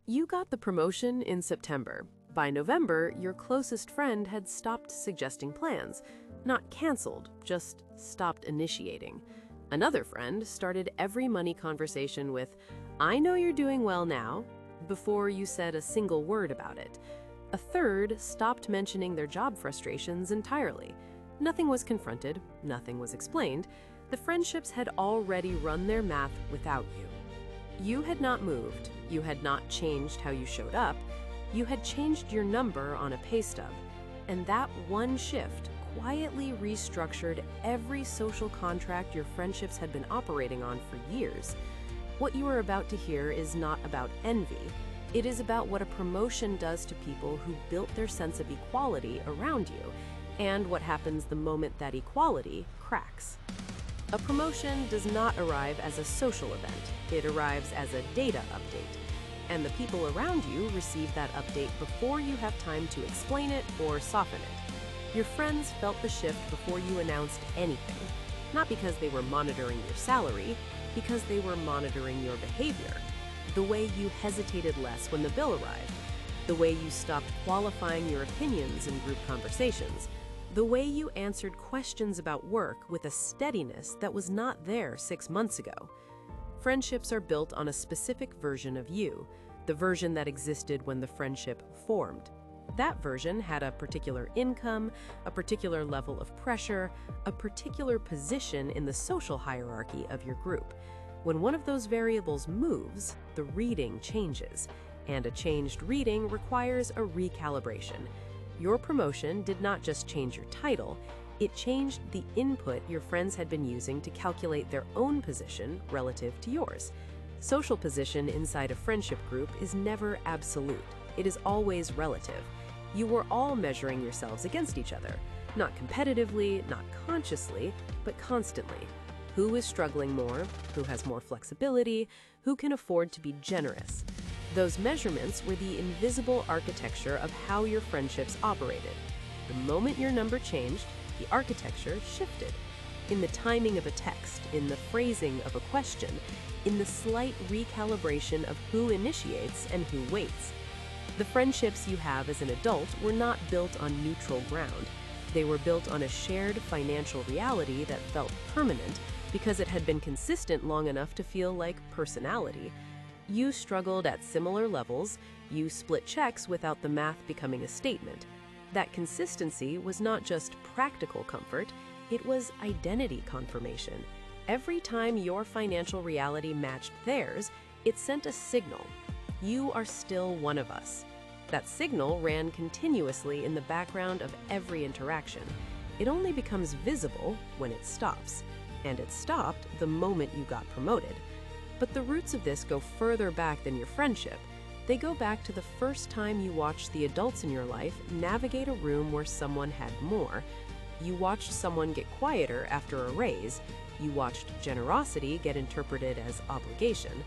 You got the promotion in September. By November, your closest friend had stopped suggesting plans. Not canceled, just stopped initiating. Another friend started every money conversation with, "I know you're doing well now," before you said a single word about it. A third stopped mentioning their job frustrations entirely. Nothing was confronted, nothing was explained. The friendships had already run their math without you. You had not moved, you had not changed how you showed up, you had changed your number on a pay stub. And that one shift quietly restructured every social contract your friendships had been operating on for years. What you are about to hear is not about envy. It is about what a promotion does to people who built their sense of equality around you, and what happens the moment that equality cracks. A promotion does not arrive as a social event. It arrives as a data update. And the people around you receive that update before you have time to explain it or soften it. Your friends felt the shift before you announced anything, not because they were monitoring your salary, because they were monitoring your behavior. The way you hesitated less when the bill arrived, the way you stopped qualifying your opinions in group conversations, the way you answered questions about work with a steadiness that was not there 6 months ago. Friendships are built on a specific version of you, the version that existed when the friendship formed. That version had a particular income, a particular level of pressure, a particular position in the social hierarchy of your group. When one of those variables moves, the reading changes, and a changed reading requires a recalibration. Your promotion did not just change your title, it changed the input your friends had been using to calculate their own position relative to yours. Social position inside a friendship group is never absolute. It is always relative. You were all measuring yourselves against each other, not competitively, not consciously, but constantly. Who is struggling more? Who has more flexibility? Who can afford to be generous? Those measurements were the invisible architecture of how your friendships operated. The moment your number changed, the architecture shifted. In the timing of a text, in the phrasing of a question, in the slight recalibration of who initiates and who waits. The friendships you have as an adult were not built on neutral ground. They were built on a shared financial reality that felt permanent because it had been consistent long enough to feel like personality. You struggled at similar levels, you split checks without the math becoming a statement. That consistency was not just practical comfort, it was identity confirmation. Every time your financial reality matched theirs, it sent a signal. You are still one of us. That signal ran continuously in the background of every interaction. It only becomes visible when it stops. And it stopped the moment you got promoted. But the roots of this go further back than your friendship. They go back to the first time you watched the adults in your life navigate a room where someone had more. You watched someone get quieter after a raise. You watched generosity get interpreted as obligation.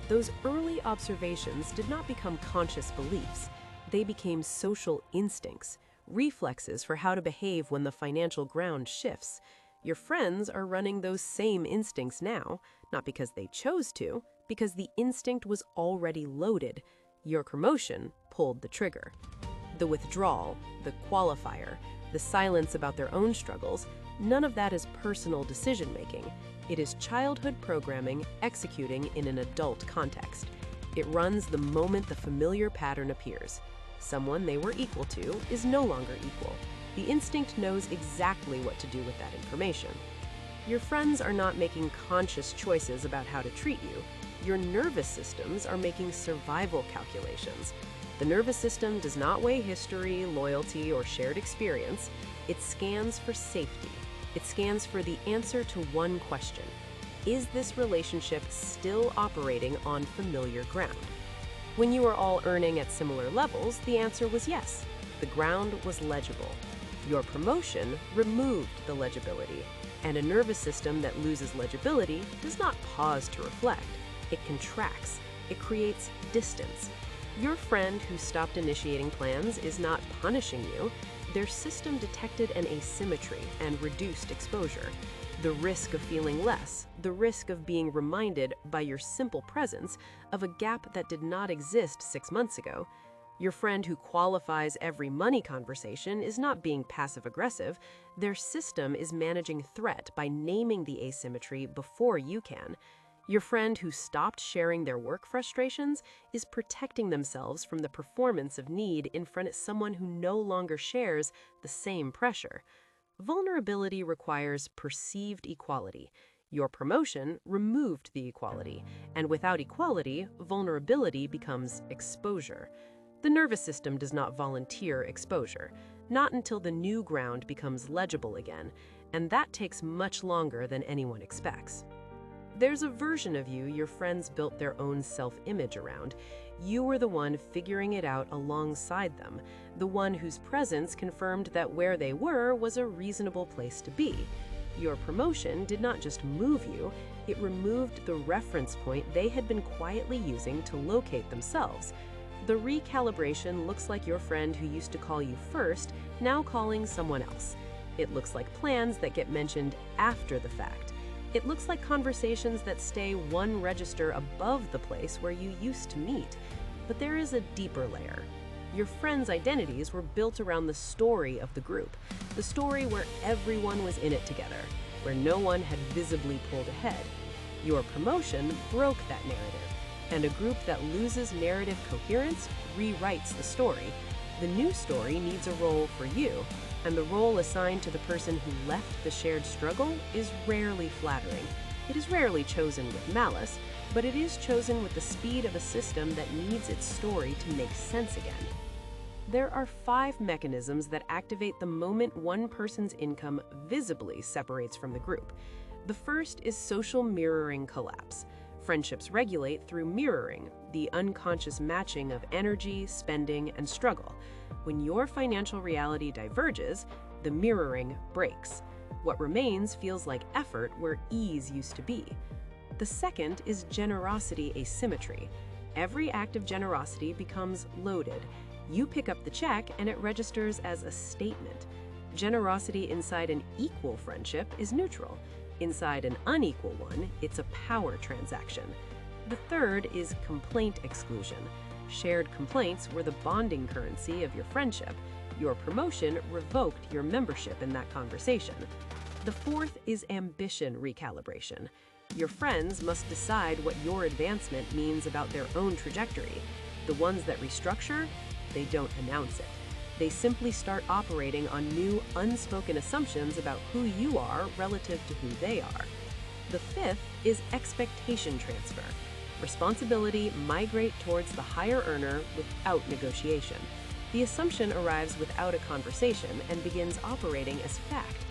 Those early observations did not become conscious beliefs. They became social instincts, reflexes for how to behave when the financial ground shifts. Your friends are running those same instincts now, not because they chose to, because the instinct was already loaded. Your promotion pulled the trigger. The withdrawal, the qualifier, the silence about their own struggles, none of that is personal decision-making. It is childhood programming executing in an adult context. It runs the moment the familiar pattern appears. Someone they were equal to is no longer equal. The instinct knows exactly what to do with that information. Your friends are not making conscious choices about how to treat you. Your nervous systems are making survival calculations. The nervous system does not weigh history, loyalty, or shared experience. It scans for safety. It scans for the answer to one question. Is this relationship still operating on familiar ground? When you were all earning at similar levels, the answer was yes. The ground was legible. Your promotion removed the legibility, and a nervous system that loses legibility does not pause to reflect. It contracts. It creates distance. Your friend who stopped initiating plans is not punishing you. Their system detected an asymmetry and reduced exposure. The risk of feeling less, the risk of being reminded by your simple presence of a gap that did not exist 6 months ago. Your friend who qualifies every money conversation is not being passive-aggressive. Their system is managing threat by naming the asymmetry before you can. Your friend who stopped sharing their work frustrations is protecting themselves from the performance of need in front of someone who no longer shares the same pressure. Vulnerability requires perceived equality. Your promotion removed the equality, and without equality, vulnerability becomes exposure. The nervous system does not volunteer exposure, not until the new ground becomes legible again, and that takes much longer than anyone expects. There's a version of you your friends built their own self-image around. You were the one figuring it out alongside them, the one whose presence confirmed that where they were was a reasonable place to be. Your promotion did not just move you, it removed the reference point they had been quietly using to locate themselves. The recalibration looks like your friend who used to call you first, now calling someone else. It looks like plans that get mentioned after the fact. It looks like conversations that stay one register above the place where you used to meet. But there is a deeper layer. Your friends' identities were built around the story of the group, the story where everyone was in it together, where no one had visibly pulled ahead. Your promotion broke that narrative, and a group that loses narrative coherence rewrites the story. The new story needs a role for you, and the role assigned to the person who left the shared struggle is rarely flattering. It is rarely chosen with malice, but it is chosen with the speed of a system that needs its story to make sense again. There are 5 mechanisms that activate the moment one person's income visibly separates from the group. The first is social mirroring collapse. Friendships regulate through mirroring, the unconscious matching of energy, spending, and struggle. When your financial reality diverges, the mirroring breaks. What remains feels like effort where ease used to be. The second is generosity asymmetry. Every act of generosity becomes loaded. You pick up the check and it registers as a statement. Generosity inside an equal friendship is neutral. Inside an unequal one, it's a power transaction. The third is complaint exclusion. Shared complaints were the bonding currency of your friendship. Your promotion revoked your membership in that conversation. The fourth is ambition recalibration. Your friends must decide what your advancement means about their own trajectory. The ones that restructure, they don't announce it. They simply start operating on new, unspoken assumptions about who you are relative to who they are. The fifth is expectation transfer. Responsibility migrate towards the higher earner without negotiation. The assumption arrives without a conversation and begins operating as fact.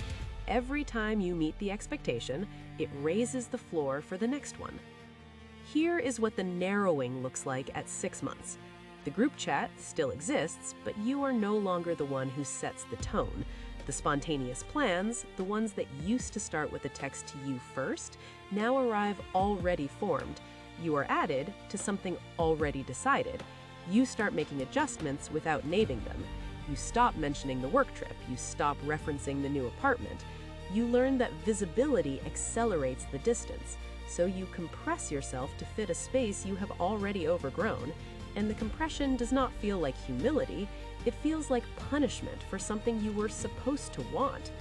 Every time you meet the expectation, it raises the floor for the next one. Here is what the narrowing looks like at 6 months. The group chat still exists, but you are no longer the one who sets the tone. The spontaneous plans, the ones that used to start with a text to you first, now arrive already formed. You are added to something already decided. You start making adjustments without naming them. You stop mentioning the work trip. You stop referencing the new apartment. You learn that visibility accelerates the distance, so you compress yourself to fit a space you have already overgrown. And the compression does not feel like humility, it feels like punishment for something you were supposed to want.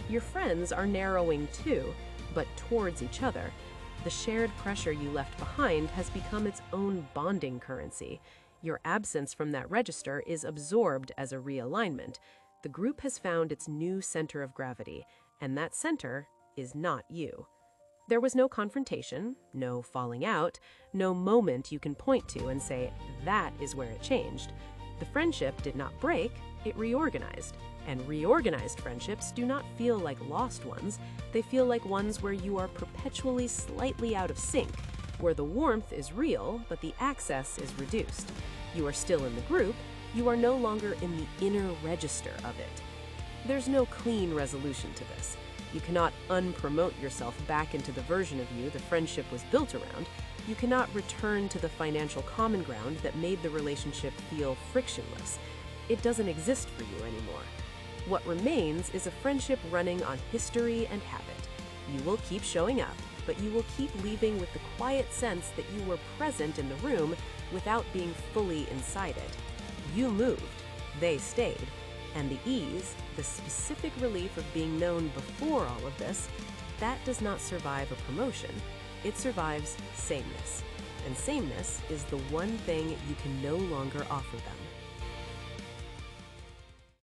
Your friends are narrowing too, but towards each other. The shared pressure you left behind has become its own bonding currency. Your absence from that register is absorbed as a realignment. The group has found its new center of gravity, and that center is not you. There was no confrontation, no falling out, no moment you can point to and say, that is where it changed. The friendship did not break, it reorganized. And reorganized friendships do not feel like lost ones. They feel like ones where you are perpetually slightly out of sync, where the warmth is real, but the access is reduced. You are still in the group, you are no longer in the inner register of it. There's no clean resolution to this. You cannot unpromote yourself back into the version of you the friendship was built around. You cannot return to the financial common ground that made the relationship feel frictionless. It doesn't exist for you anymore. What remains is a friendship running on history and habit. You will keep showing up, but you will keep leaving with the quiet sense that you were present in the room without being fully inside it. You moved, they stayed, and the ease, the specific relief of being known before all of this, that does not survive a promotion. It survives sameness. And sameness is the one thing you can no longer offer them.